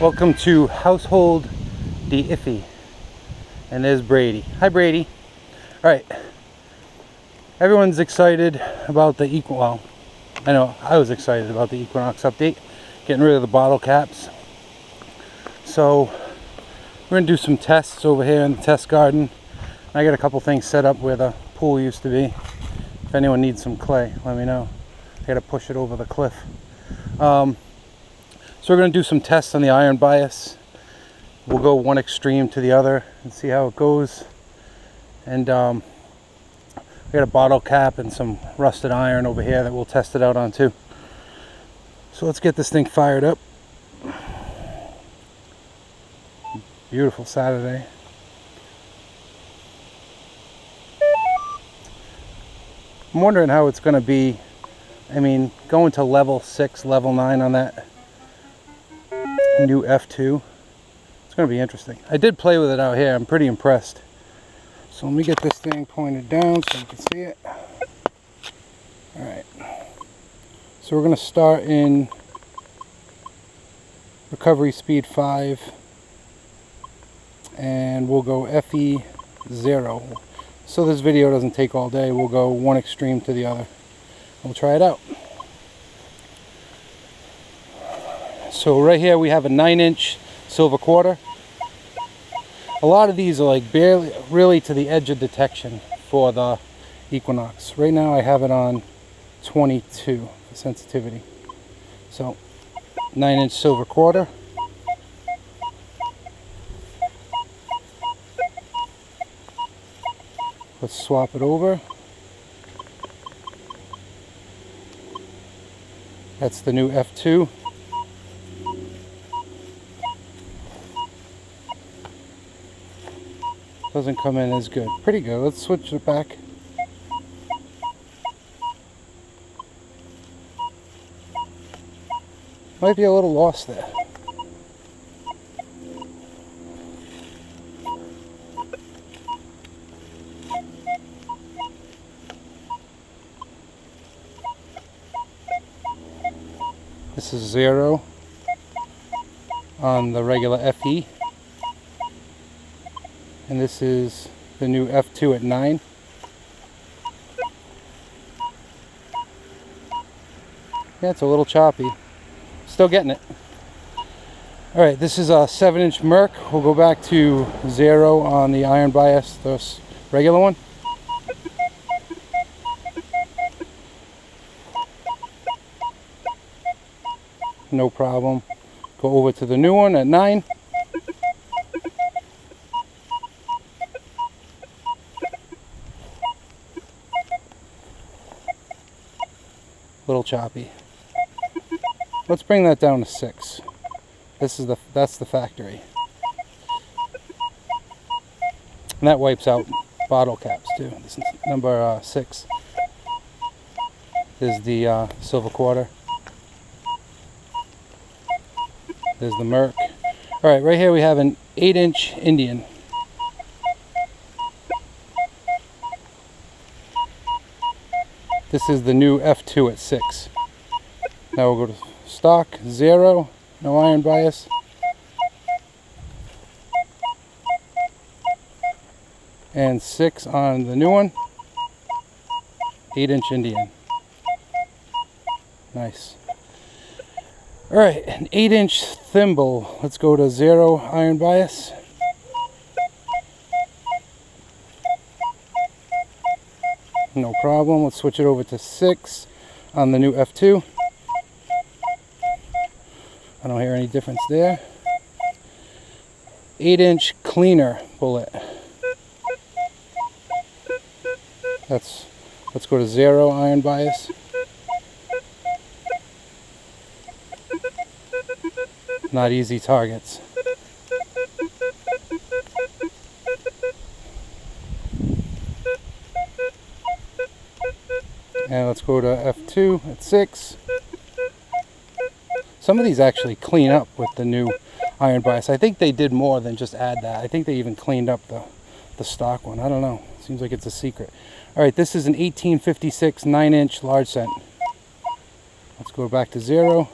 Welcome to Household the Iffy. And there's Brady. Hi Brady. Alright. Everyone's excited about the Equinox. Well, I know I was excited about the Equinox update. Getting rid of the bottle caps. So we're going to do some tests over here in the test garden. I got a couple things set up where the pool used to be. If anyone needs some clay, let me know. I got to push it over the cliff. So we're going to do some tests on the iron bias. We'll go one extreme to the other and see how it goes. And we got a bottle cap and some rusted iron over here that we'll test it out on too. So let's get this thing fired up. Beautiful Saturday. I'm wondering how it's going to be. I mean, going to level 6, level 9 on that new F2. It's going to be interesting. I did play with it out here. I'm pretty impressed. So let me get this thing pointed down so you can see it. Alright. So we're going to start in recovery speed 5. And we'll go FE 0. So this video doesn't take all day. We'll go one extreme to the other. We'll try it out. So right here we have a 9-inch silver quarter. A lot of these are like barely really to the edge of detection for the Equinox. Right now I have it on 22 for sensitivity. So 9-inch silver quarter. Let's swap it over. That's the new F2. Doesn't come in as good. Pretty good. Let's switch it back. Might be a little lost there. This is 0 on the regular FE. And this is the new F2 at 9. Yeah, it's a little choppy. Still getting it. Alright, this is a 7-inch Merc. We'll go back to 0 on the iron bias, the regular one. No problem. Go over to the new one at 9. Little choppy. Let's bring that down to 6. That's the factory. And that wipes out bottle caps too. This is number 6. There's the silver quarter. There's the Merc. Alright, right here we have an 8-inch Indian. This is the new F2 at 6. Now we'll go to stock, 0, no iron bias. And 6 on the new one. 8-inch Indian. Nice. Alright, an 8-inch thimble. Let's go to 0 iron bias. No problem. Let's switch it over to 6 on the new F2. I don't hear any difference there. 8-inch cleaner bullet. Let's go to 0 iron bias. Not easy targets. And let's go to F2 at 6. Some of these actually clean up with the new iron bias. I think they did more than just add that. I think they even cleaned up the stock one. I don't know. Seems like it's a secret. Alright, this is an 1856 9-inch large cent. Let's go back to 0.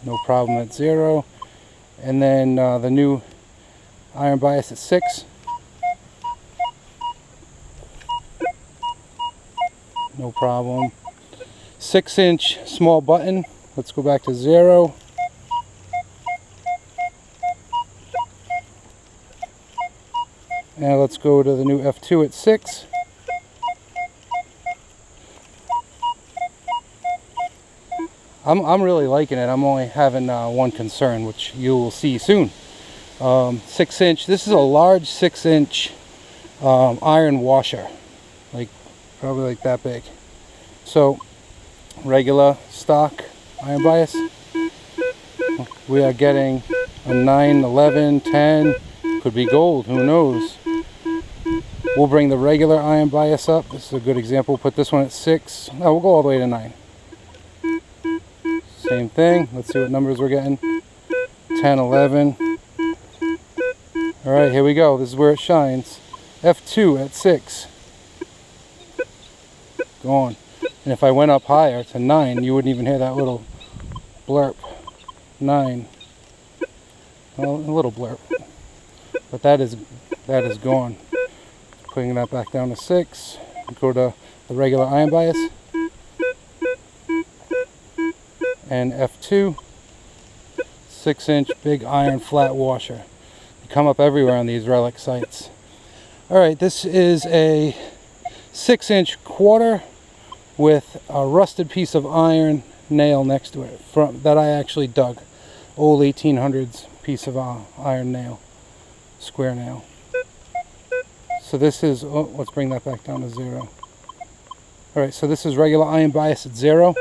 no problem at 0. And then the new iron bias at 6. No problem. 6-inch small button. Let's go back to 0. And let's go to the new F2 at 6. I'm really liking it. I'm only having one concern, which you will see soon. 6-inch. This is a large 6-inch iron washer, like probably like that big. So regular stock iron bias. We are getting a 9, 11, 10. Could be gold. Who knows? We'll bring the regular iron bias up. This is a good example. Put this one at 6. No, we'll go all the way to 9. Same thing. Let's see what numbers we're getting. 10, 11. Alright, here we go. This is where it shines. F2 at 6. Go on. And if I went up higher to 9, you wouldn't even hear that little blurp. 9. Well, a little blurp. But that is gone. Putting that back down to 6. Go to the regular iron bias. And F2. 6-inch big iron flat washer. They come up everywhere on these Relic sites. Alright, this is a 6-inch quarter with a rusted piece of iron nail next to it that I actually dug. Old 1800s piece of iron nail. Square nail. So this is, oh, let's bring that back down to 0. Alright, so this is regular iron bias at 0.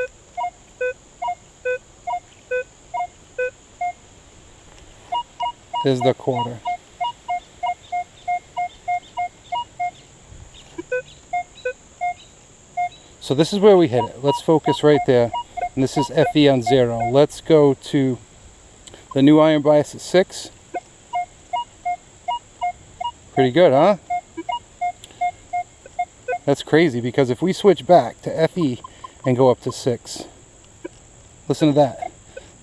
There's the quarter. So this is where we hit it. Let's focus right there. And this is FE on 0. Let's go to the new iron bias at 6. Pretty good, huh? That's crazy, because if we switch back to FE and go up to 6, listen to that.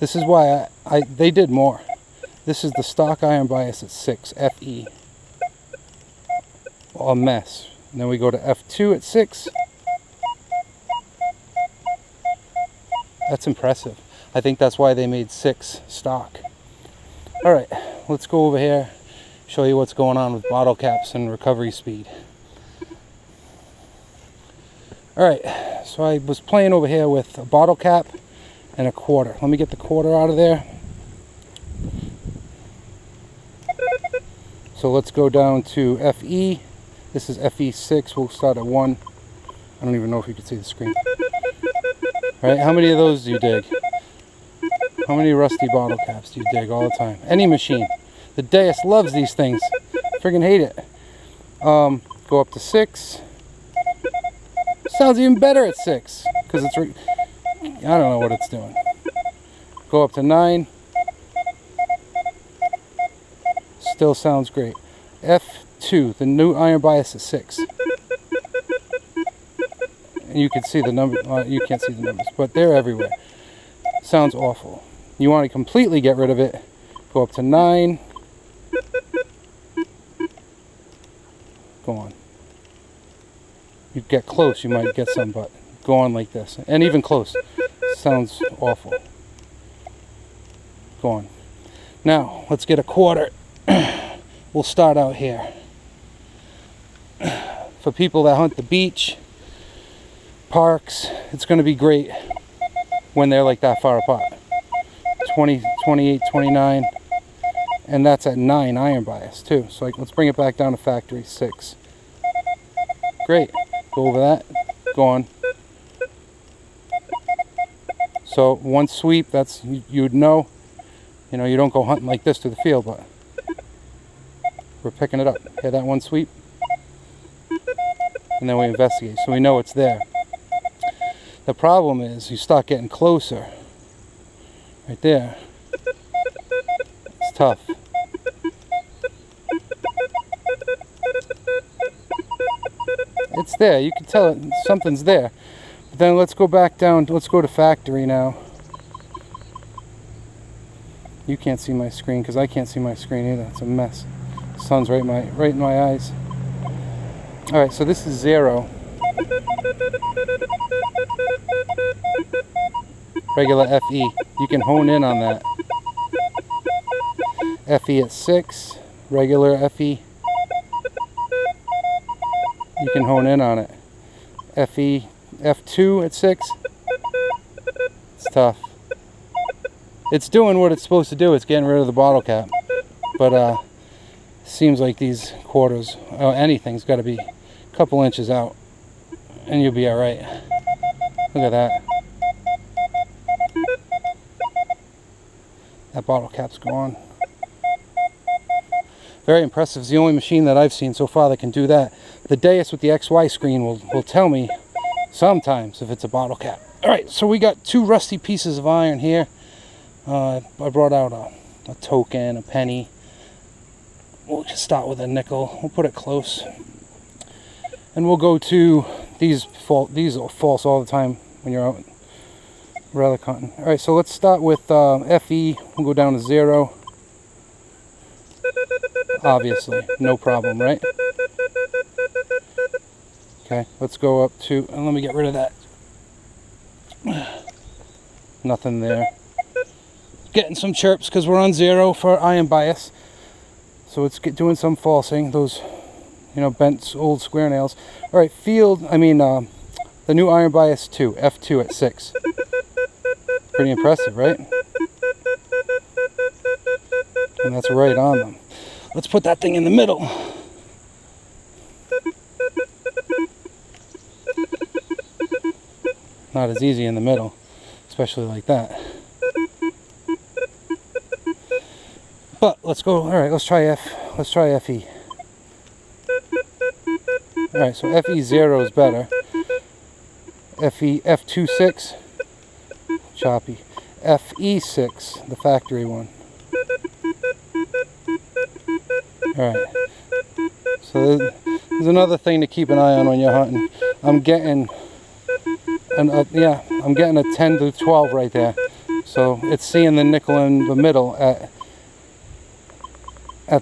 This is why they did more. This is the stock iron bias at 6, FE. A mess. And then we go to F2 at 6. That's impressive. I think that's why they made 6 stock. Alright, let's go over here, show you what's going on with bottle caps and recovery speed. Alright, so I was playing over here with a bottle cap and a quarter. Let me get the quarter out of there. So let's go down to FE. This is FE6. We'll start at 1. I don't even know if you can see the screen. Right? How many of those do you dig? How many rusty bottle caps do you dig all the time? Any machine. The Deus loves these things. Friggin' hate it. Go up to 6. Sounds even better at 6. Because it's... I don't know what it's doing. Go up to 9. Still sounds great. F2, the new iron bias at 6. And you can see the number. You can't see the numbers, but they're everywhere. Sounds awful. You want to completely get rid of it. Go up to 9. Go on. You get close, you might get some, but go on like this. And even close. Sounds awful. Go on. Now, let's get a quarter. We'll start out here. For people that hunt the beach, parks, it's going to be great when they're like that far apart. 20, 28, 29, and that's at 9 iron bias too. So like, let's bring it back down to factory 6. Great. Go over that. Go on. So one sweep, that's, you'd know. You know, you don't go hunting like this to the field, but we're picking it up. Hear that one sweep? And then we investigate, so we know it's there. The problem is, you start getting closer. Right there. It's tough. It's there, you can tell something's there. But then let's go back down, let's go to factory now. You can't see my screen because I can't see my screen either. It's a mess. The sun's right in my eyes. All right, so this is 0. Regular FE. You can hone in on that. FE at 6. Regular FE. You can hone in on it. FE, F2 at 6. It's tough. It's doing what it's supposed to do. It's getting rid of the bottle cap. But seems like these quarters, anything's got to be a couple inches out, and you'll be all right. Look at that. That bottle cap's gone. Very impressive. It's the only machine that I've seen so far that can do that. The Deus with the XY screen will tell me sometimes if it's a bottle cap. Alright, so we got 2 rusty pieces of iron here. I brought out a token, a penny. We'll just start with a nickel. We'll put it close. And we'll go to these are false all the time when you're out relic hunting. Alright, so let's start with FE. We'll go down to 0. Obviously, no problem, right? Okay, let's go up to, and let me get rid of that. Nothing there. Getting some chirps because we're on 0 for iron bias. So it's doing some falsing, those, you know, bent old square nails. Alright, the new iron bias 2, F2 at 6. Pretty impressive, right? And that's right on them. Let's put that thing in the middle. Not as easy in the middle, especially like that. But let's go. All right, let's try FE. All right, so FE 0 is better. F2 6, choppy. FE 6, the factory one. Alright, so there's another thing to keep an eye on when you're hunting. I'm getting a 10 to 12 right there. So it's seeing the nickel in the middle at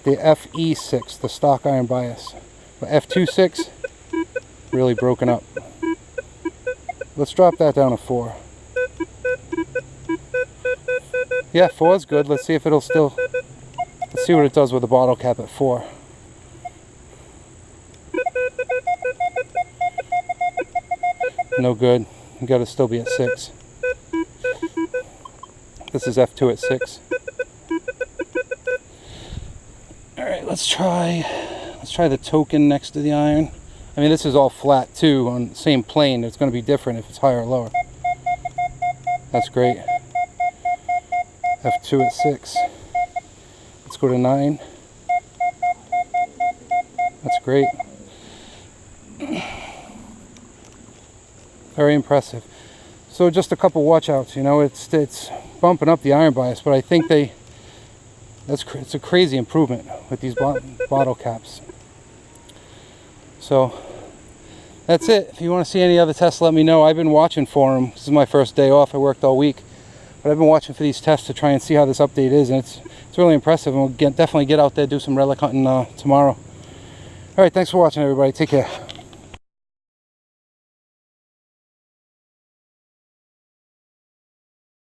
the FE6, the stock iron bias. But F26, really broken up. Let's drop that down to 4. Yeah, 4 is good. Let's see if it'll still... Let's see what it does with the bottle cap at 4. No good. You got to still be at 6. This is F2 at 6. All right, let's try the token next to the iron. I mean, this is all flat too on the same plane. It's going to be different if it's higher or lower. That's great. F2 at 6. Let's go to 9. That's great. Very impressive. So just a couple watch outs, you know, it's bumping up the iron bias, but I think it's a crazy improvement with these bottle caps. So that's it. If you want to see any other tests, let me know. I've been watching for them. This is my first day off. I worked all week, but I've been watching for these tests to try and see how this update is, and it's really impressive. And we'll definitely get out there, do some relic hunting tomorrow. All right, thanks for watching, everybody. Take care.